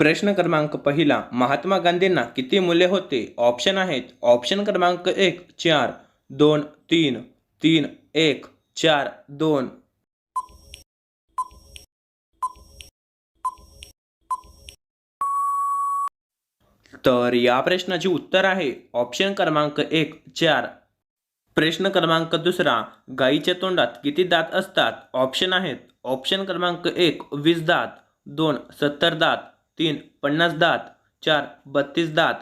प्रश्न क्रमांक पहिला, महात्मा गांधींना किती मुले होते? ऑप्शन आहेत. ऑप्शन क्रमांक 1 4, 2 3, 3 1, 4 2. तर या प्रश्नाचे उत्तर आहे ऑप्शन क्रमांक 1 4. प्रश्न क्रमांक दुसरा, गायीच्या तोंडात किती दात असतात? ऑप्शन आहेत. ऑप्शन क्रमांक 1 20 दात, 2 70 दात, 3 50 दात, 4 32 दात.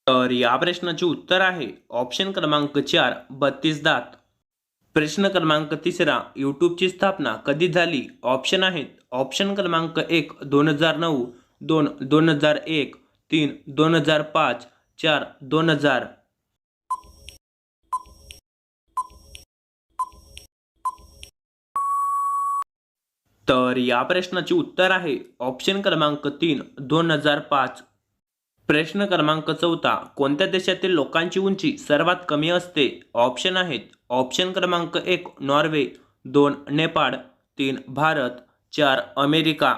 तर या प्रश्नाचे उत्तर आहे ऑप्शन क्रमांक 4 32 दात. प्रश्न क्रमांक तिसरा, यूट्यूबची स्थापना कधी झाली? ऑप्शन आहेत. ऑप्शन क्रमांक 1 2009, 2 2001, 3 2005, 4 2000. तर या प्रश्नाचे उत्तर आहे ऑप्शन क्रमांक 3 2005. प्रश्न क्रमांक चौथा, कोणत्या देशातील लोकांची उंची सर्वात कमी असते? ऑप्शन आहेत. ऑप्शन क्रमांक 1 नॉर्वे, 2 नेपाळ, 3 भारत, 4 अमेरिका.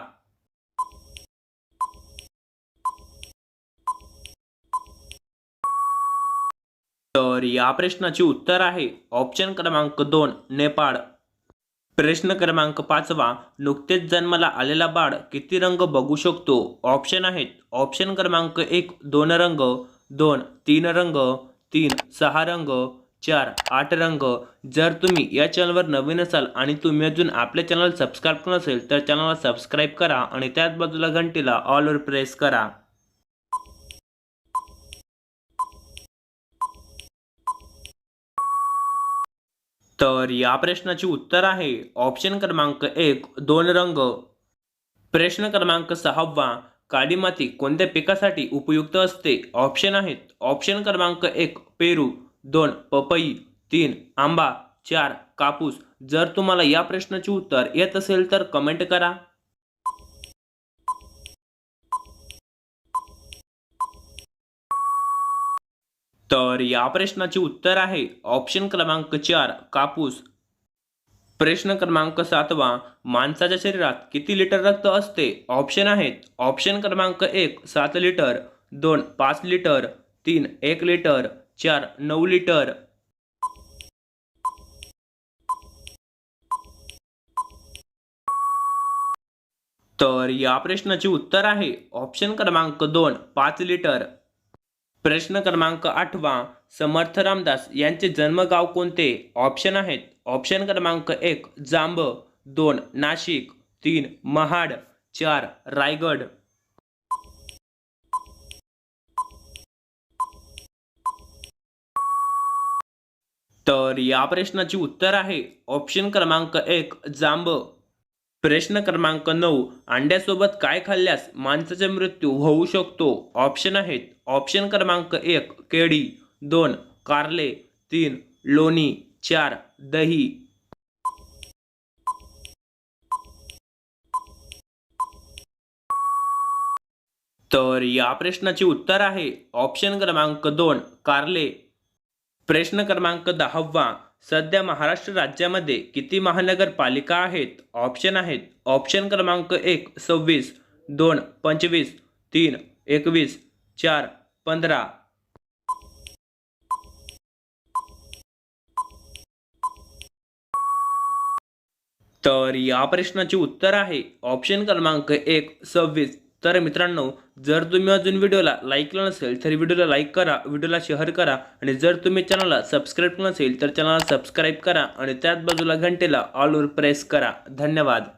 तर या प्रश्नाचे उत्तर आहे ऑप्शन क्रमांक 2 नेपाळ. प्रश्न क्रमांक पाचवा, नुकतेच जन्माला आलेला बाळ किती रंग बघू शकतो? ऑप्शन आहेत. ऑप्शन क्रमांक 1 2 रंग, 2 3 रंग, 3 6 रंग, 4 8 रंग. जर तुम्ही या चॅनलवर नवीन असाल आणि तुम्ही अजून आपल्या चॅनल सबस्क्राईब केलं नसेल तर चॅनलला सबस्क्राईब करा आणि त्याच बाजूला घंटीला ऑलवर प्रेस करा. तर या प्रश्नाचे उत्तर आहे ऑप्शन क्रमांक 1 2 रंग. प्रश्न क्रमांक 6वा, काळी माती कोणत्या पिकासाठी उपयुक्त असते? ऑप्शन आहेत. ऑप्शन क्रमांक 1 पेरू, 2 पपई, 3 आंबा, 4 कापूस. जर तुम्हाला या प्रश्नाचे उत्तर येत असेल तर कमेंट करा. तर या प्रश्नाचे उत्तर आहे ऑप्शन क्रमांक 4 कापूस. प्रश्न क्रमांक 7वा, माणसाच्या शरीरात किती लिटर रक्त असते? ऑप्शन आहेत. ऑप्शन क्रमांक 1 7 लिटर, 2 5 लिटर, 3 1 लिटर, 4 9 लिटर. तर या प्रश्नाचे उत्तर आहे ऑप्शन क्रमांक 2 5 लिटर. प्रश्न क्रमांक 8वा, समर्थ रामदास यांचे जन्मगाव कोणते? ऑप्शन आहेत. ऑप्शन क्रमांक 1 जांब, 2 नाशिक, 3 महाड, 4 रायगड. तर या प्रश्नाचे उत्तर आहे ऑप्शन क्रमांक 1 जांब. प्रश्न क्रमांक 9, अंड्यासोबत काय खाल्ल्यास माणसाचा मृत्यू होऊ शकतो? ऑप्शन आहेत. ऑप्शन क्रमांक 1 केळी, 2 कारले, 3 लोणी, 4 दही. तर या प्रश्नाचे उत्तर आहे ऑप्शन क्रमांक 2 कारले. प्रश्न क्रमांक 10वा, सध्या महाराष्ट्र राज्यामध्ये किती महानगरपालिका आहेत? ऑप्शन आहेत. ऑप्शन क्रमांक 1 26, 2 25, 3 21, 4 15. तर या प्रश्नाचे उत्तर आहे ऑप्शन क्रमांक 1 26. तर मित्रांनो, जर तुम्ही अजून व्हिडिओला लाईक केलं नसेल तर व्हिडिओला लाईक करा, व्हिडिओला शेअर करा आणि जर तुम्ही चॅनलला सबस्क्राईब केलं नसेल तर चॅनलला सबस्क्राईब करा आणि त्याच बाजूला घंटेला ऑलवर प्रेस करा. धन्यवाद.